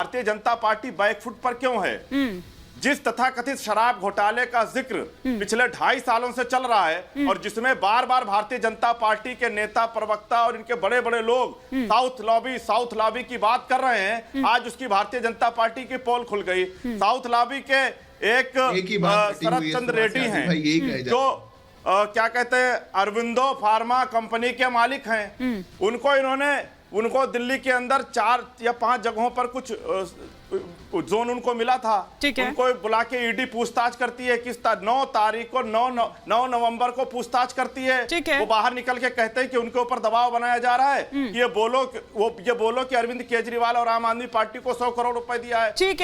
Bharatiya Janata party back foot पर क्यों है? जिस तथाकथित शराब घोटाले का जिक्र पिछले 2.5 सालों से चल रहा है और जिसमें बार बार भारतीय जनता पार्टी के नेता, प्रवक्ता और इनके बड़े बड़े लोग साउथ लॉबी की बात कर रहे हैं, आज उसकी भारतीय जनता पार्टी की पोल खुल गई। साउथ लॉबी के एक शरद चंद्र रेड्डी हैं जो क्या कहते हैं अरविंदो फार्मा कंपनी के मालिक हैं। उनको दिल्ली के अंदर 4 या 5 जगहों पर कुछ जोन उनको मिला था। उनको बुला के ईडी पूछताछ करती है। 9 तारीख को 9 नवंबर को पूछताछ करती है। वो बाहर निकल के कहते हैं कि उनके ऊपर दबाव बनाया जा रहा है कि ये बोलो कि अरविंद केजरीवाल और आम आदमी पार्टी को 100 करोड़ रुपए दिया है। ठीक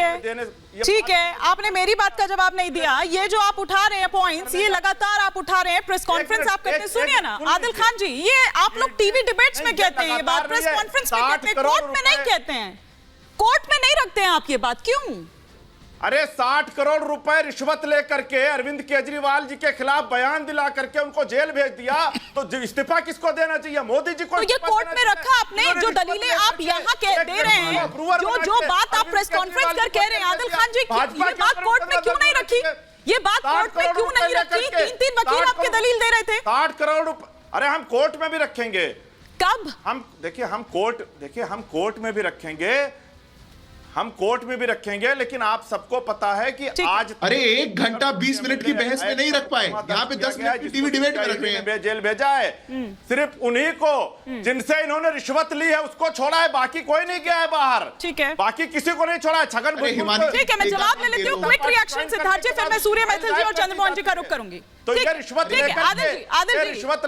है, आपने मेरी बात का जवाब नहीं दिया। ये जो आप उठा रहे हैं पॉइंट्स, ये लगातार आप उठा रहे हैं, प्रेस कॉन्फ्रेंस आप करते हैं। सुनिए ना आदिल खान जी, ये आप लोग टीवी डिबेट्स में कहते हैं ये बात, प्रेस कॉन्फ्रेंस में कहते हैं, कोर्ट में नहीं कहते हैं, कोर्ट में नहीं रखते हैं आप ये बात, क्यों? अरे 60 करोड़ रुपए रिश्वत लेकर के अरविंद केजरीवाल जी के खिलाफ बयान दिला करके उनको जेल भेज दिया, तो इस्तीफा किसको देना चाहिए? मोदी जी को। तो ये कोर्ट में रखा आपने, जो दलीलें आप यहाँ दे रहे हैं, जो बात आप प्रेस कॉन्फ्रेंस कर कह रहे हैं आदिल खान जी, ये बात कोर्ट में क्यों नहीं रखी? ये बात कोर्ट में क्यों नहीं रखी? 3 वकील आपके दलील दे रहे थे। 60 करोड़ रुपए, अरे हम कोर्ट में भी रखेंगे। कब? हम कोर्ट में भी रखेंगे, हम कोर्ट में भी रखेंगे, लेकिन आप सबको पता है कि आज अरे 1 घंटा 20 मिनट की बहस में नहीं रख पाए, यहाँ पे 10 मिनट की टीवी डिबेट में रख रहे हैं। जेल भेजा है सिर्फ उन्हीं को जिनसे इन्होंने रिश्वत ली है, उसको छोड़ा है, बाकी कोई नहीं गया है बाहर। ठीक है, बाकी किसी को नहीं छोड़ा है। छगन भुजबल। ठीक है, मैं जवाब ले लेती हूँ। क्विक रिएक्शन सिद्धार्थ जी, फिर मैं सूर्य मैथिल जी और चंद्रमोहन जी का रुख करूंगी। तो ये रिश्वत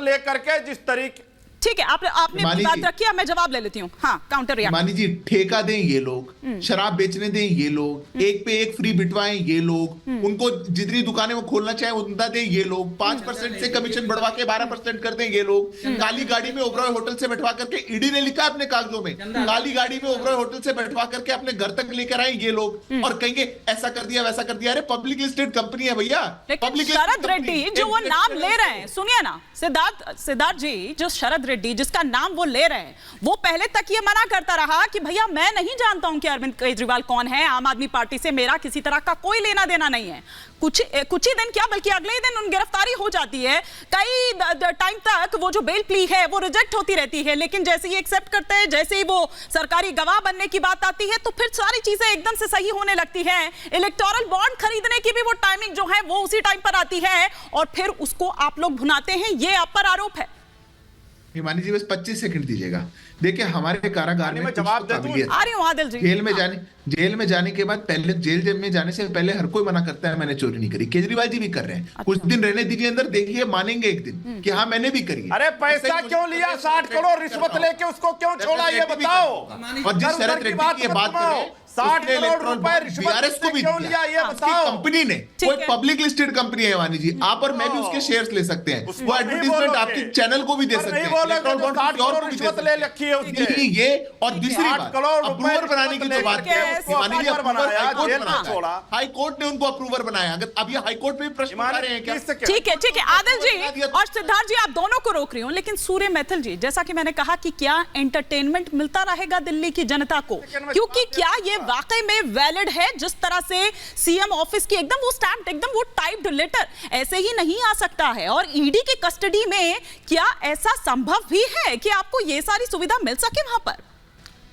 लेकर के जिस तरीके, ठीक है, आपने बात रखी, मैं जवाब ले लेती हूँ। हाँ, काउंटर रिएक्शन। मानी जी, ठेका दें ये लोग, शराब बेचने दें ये लोग, एक पे एक फ्री बिटवाएं ये लोग, उनको जितनी दुकानें वो खोलना चाहे उतना दें ये लोग, 5% से कमीशन बढ़वा के 12% कर दें ये लोग, काली गाड़ी में ओबरॉय होटल से बैठवा करके, ईडी ने लिखा अपने कागजों में, काली गाड़ी में ओबरॉय होटल से बैठवा करके अपने घर तक लेकर आए ये लोग, और कहेंगे ऐसा कर दिया वैसा कर दिया। अरे पब्लिक लिस्टेड कंपनी है भैया। शरद रेड्डी जो वो नाम ले रहे हैं, सुनिए ना सिद्धार्थ जी, जो शरद रेड्डी जिसका नाम वो ले रहे हैं, वो पहले तक ये मना करता रहा कि भैया मैं नहीं जानता हूं कि अरविंद केजरीवाल कौन है, आम आदमी पार्टी से मेरा किसी तरह का कोई लेना देना नहीं है। कुछ ही दिन क्या, बल्कि अगले ही दिन उन गिरफ्तारी हो जाती है। कई टाइम तक वो जो बेल प्ली है वो रिजेक्ट होती रहती है, लेकिन जैसे ही एक्सेप्ट करते हैं, जैसे ही वो सरकारी गवाह बनने की बात आती है, तो फिर सारी चीजें एकदम से सही होने लगती है। इलेक्टोरल बॉन्ड खरीदने की भी वो टाइमिंग जो है वो उसी टाइम पर आती है, और फिर उसको आप लोग भुनाते हैं। ये आप पर आरोप है। हिमानी जी बस 25 सेकंड दीजिएगा। देखिए हमारे कारागार में जवाब दे दूं। आदिल जी, जेल में जाने के बाद पहले जेल में जाने से पहले हर कोई मना करता है मैंने चोरी नहीं करी। केजरीवाल जी भी कर रहे हैं। अच्छा। कुछ दिन रहने दीजिए अंदर, देखिए मानेंगे एक दिन कि हाँ मैंने भी करी। अरे पैसा क्यों लिया? 60 करोड़ रिश्वत लेके उसको क्यों छोड़ा, ये बताओ। और जिस शरद रेड्डी की बात करें, 60 करोड़ रुपए रिश्वत को भी क्यों लिया, ये बताओ। कंपनी ने, कोई पब्लिक लिस्टेड कंपनी है वानी जी, आप और मैं भी उसके शेयर्स ले सकते हैं। वो एडवर्टाइजमेंट आपके चैनल को भी दे सकते हैं। रिश्वत ले रखी है उसने। ये और दूसरी बात, अप्रूवर बनाने की जो बात है, हाई कोर्ट ने उनको अप्रूवर बनाया। अगर अब ये हाई कोर्ट में प्रश्न उठा रहे हैं क्या? ठीक है आदिल जी और सिद्धार्थ जी, आप दोनों को रोक रही हूं, लेकिन सूर्य मैथिल जी, जैसा कि मैंने कहा कि क्या एंटरटेनमेंट मिलता रहेगा दिल्ली की जनता को? क्योंकि क्या ये वाकई में वैलिड है? जिस तरह से सीएम ऑफिस की एकदम वो स्टैम्प्ड, एकदम वो टाइप्ड लेटर ऐसे ही नहीं आ सकता है, और ईडी की कस्टडी में क्या ऐसा संभव भी है कि आपको ये सारी सुविधा मिल सके वहां पर?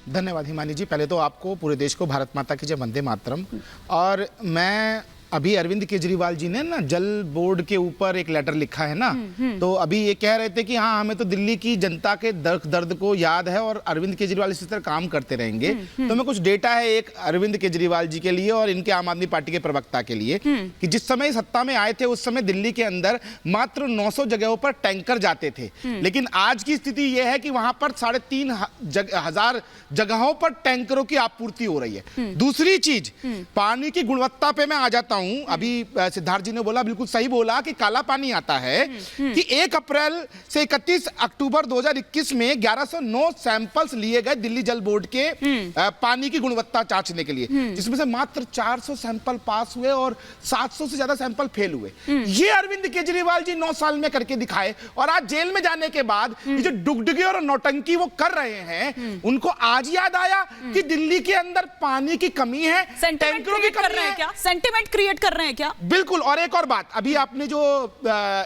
धन्यवाद हिमानी जी। पहले तो आपको, पूरे देश को भारत माता की जय, वंदे मातरम। और मैं अभी अरविंद केजरीवाल जी ने ना जल बोर्ड के ऊपर एक लेटर लिखा है ना, तो अभी ये कह रहे थे कि हाँ हमें तो दिल्ली की जनता के दर्द को याद है और अरविंद केजरीवाल इसी तरह काम करते रहेंगे। तो मैं कुछ डेटा है एक अरविंद केजरीवाल जी के लिए और इनके आम आदमी पार्टी के प्रवक्ता के लिए, कि जिस समय सत्ता में आए थे उस समय दिल्ली के अंदर मात्र 900 जगहों पर टैंकर जाते थे, लेकिन आज की स्थिति यह है कि वहां पर 3,500 जगहों पर टैंकरों की आपूर्ति हो रही है। दूसरी चीज, पानी की गुणवत्ता पे मैं आ जाता हूं। हूं, अभी सिद्धार्थ जी ने बोला, बिल्कुल सही बोला कि काला पानी आता है कि 1 अप्रैल से 31 अक्टूबर 2021 में 1109 सैंपल्स लिए गए दिल्ली जल बोर्ड के पानी की गुणवत्ता जांचने के लिए, जिसमें से मात्र 400 सैंपल पास हुए और 700 से ज्यादा सैंपल फेल हुए। ये अरविंद केजरीवाल जी 9 साल में करके दिखाए, और आज जेल में जाने के बाद ये जो डुगडुगी और नौटंकी वो कर रहे हैं, उनको आज याद आया कि दिल्ली के अंदर पानी की कमी है, टैंकरों की कमी है। क्या सेंटिमेंट क्रिएट कर रहे हैं क्या? बिल्कुल। और एक और बात, अभी आपने जो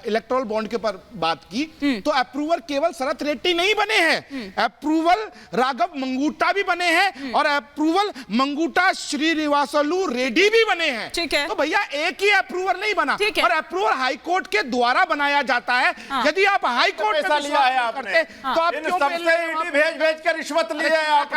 इलेक्टोरल बॉन्ड के ऊपर बात की, तो अप्रूवर केवल शरद रेड्डी नहीं बने हैं, अप्रूवल राघव मंगूटा भी बने हैं, और अप्रूवल मंगूटा श्रीनिवासलू रेड्डी भी बने हैं। ठीक है। तो भैया एक ही अप्रूवर नहीं बना, ठीक है। और अप्रूवर हाईकोर्ट के द्वारा बनाया जाता है। यदि आप हाईकोर्ट में पैसा लिया है विश्वास करते, तो आप इन क्यों सबसे ईडी भेज कर रिश्वत लिए हैं आप।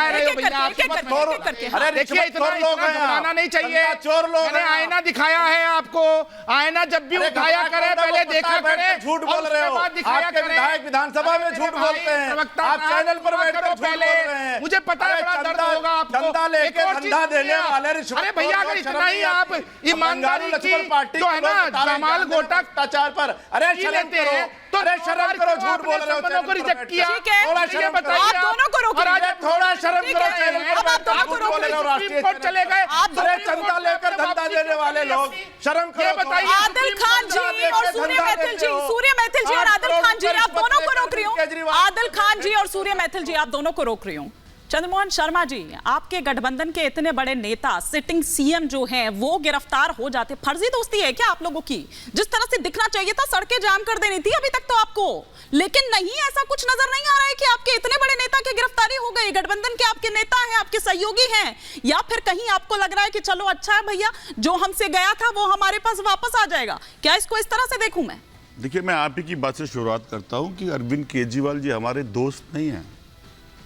अरे देखिए, इतना घबराना नहीं चाहिए, चोर लोग मैंने आईना दिखाया है आपको, आईना जब भी उठाया करें पहले देखा करें, झूठ बोल रहे हो। आपके विधायक विधानसभा में झूठ बोलते हैं, आप चैनल पर बैठकर झूठ बोल रहे हैं। मुझे पता है बड़ा दर्द होगा आपको, चंदा लेके धंधा देने वाले रिश्वत। अरे भैया, अगर इतना ही आप ईमानदारी की जो है ना जमाल घोटा अत्याचार पर, अरे शर्म करो, तो अरे शर्म करो, झूठ बोल रहे हो। को रिजेक्ट किया, ठीक है, थोड़ा शर्म करो, आप दोनों को रोकिए, थोड़ा शर्म ठीक करो। है, चैनल पर अब आप दोनों को झूठ बोल रहे हो, राष्ट्रीय कोर्ट चले गए, अरे चंदा लेकर धंधा देने वाले लोग, शर्म करो। बताइए, आदिल खान जी और सूर्य मैथिल जी, सूर्य मैथिल जी और आदिल खान जी, आप दोनों को रोक रही हूँ। आदिल खान जी और सूर्य मैथिल जी, आप दोनों को रोक रही हूँ। चंद्रमोहन शर्मा जी, आपके गठबंधन के इतने बड़े नेता, सिटिंग सीएम जो हैं, वो गिरफ्तार हो जाते, फर्जी दोस्ती है क्या आप लोगों की? जिस तरह से दिखना चाहिए था, सड़कें जाम कर देनी थी अभी तक तो आपको, लेकिन नहीं, ऐसा कुछ नजर नहीं आ रहा है कि आपके इतने बड़े नेता की गिरफ्तारी हो गई। गठबंधन के आपके नेता हैं, आपके सहयोगी हैं, या फिर कहीं आपको लग रहा है कि चलो अच्छा है भैया, जो हमसे गया था वो हमारे पास वापस आ जाएगा? क्या इसको इस तरह से देखूं मैं? देखिए, मैं आप ही की बात से शुरुआत करता हूं कि अरविंद केजरीवाल जी हमारे दोस्त नहीं हैं।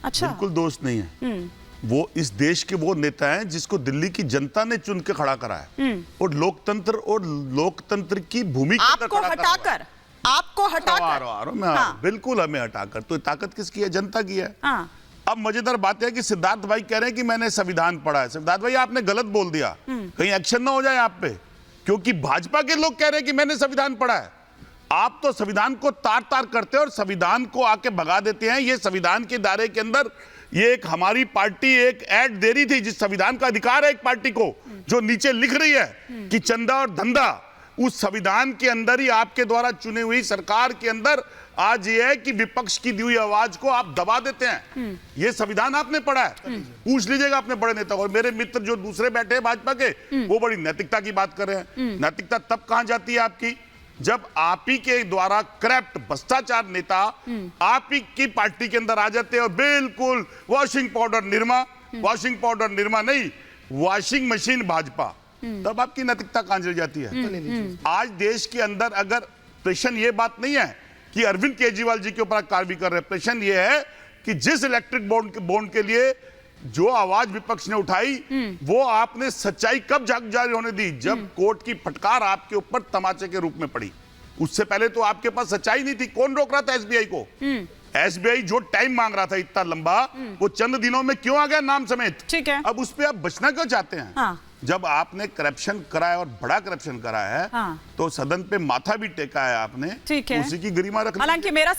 अच्छा, बिल्कुल दोस्त नहीं है। वो इस देश के वो नेता हैं जिसको दिल्ली की जनता ने चुन के खड़ा करा है, और लोकतंत्र की भूमि के अंदर आपको हटाकर, आपको हटाकर, मैं बिल्कुल हमें हटाकर। तो ताकत किसकी है? जनता की है। हाँ। अब मजेदार बात है कि सिद्धार्थ भाई कह रहे हैं कि मैंने संविधान पढ़ा है। सिद्धार्थ भाई, आपने गलत बोल दिया, कहीं एक्शन ना हो जाए आप पे, क्योंकि भाजपा के लोग कह रहे हैं कि मैंने संविधान पढ़ा है। आप तो संविधान को तार तार करते हैं और संविधान को आके भगा देते हैं। ये संविधान के दायरे के अंदर ये एक हमारी पार्टी एक ऐड दे रही थी, जिस संविधान का अधिकार है एक पार्टी को, जो नीचे लिख रही है कि चंदा और धंधा, उस संविधान के अंदर ही आपके द्वारा चुनी हुई सरकार के अंदर आज ये है कि विपक्ष की दी हुई आवाज को आप दबा देते हैं। ये संविधान आपने पढ़ा है, पूछ लीजिएगा अपने बड़े नेता को। मेरे मित्र जो दूसरे बैठे हैं भाजपा के, वो बड़ी नैतिकता की बात कर रहे हैं। नैतिकता तब कहां जाती है आपकी, जब आप ही के द्वारा करप्ट भ्रष्टाचार नेता आप ही की पार्टी के अंदर आ जाते हैं और बिल्कुल washing powder Nirma, washing powder Nirma नहीं, वॉशिंग मशीन भाजपा, तब आपकी नैतिकता कहां चली जाती है? आज देश के अंदर अगर प्रश्न ये बात नहीं है कि अरविंद केजरीवाल जी के ऊपर कार्रवाई कर रहे हैं, प्रश्न ये है कि जिस इलेक्ट्रिक बॉन्ड के लिए जो आवाज विपक्ष ने उठाई, वो आपने सच्चाई कब जारी होने दी? जब कोर्ट की फटकार आपके ऊपर तमाचे के रूप में पड़ी। उससे पहले तो आपके पास सच्चाई नहीं थी। कौन रोक रहा था एसबीआई को? एसबीआई जो टाइम मांग रहा था इतना लंबा, वो चंद दिनों में क्यों आ गया नाम समेत? ठीक है। अब उस पे आप बचना क्यों चाहते हैं? हाँ। जब आपने करप्शन करा है और बड़ा करप्शन करा है, हाँ। तो सदन पे माथा भी टेका है आपने, ठीक है, उसी की गरिमा रखना। हालांकि मेरा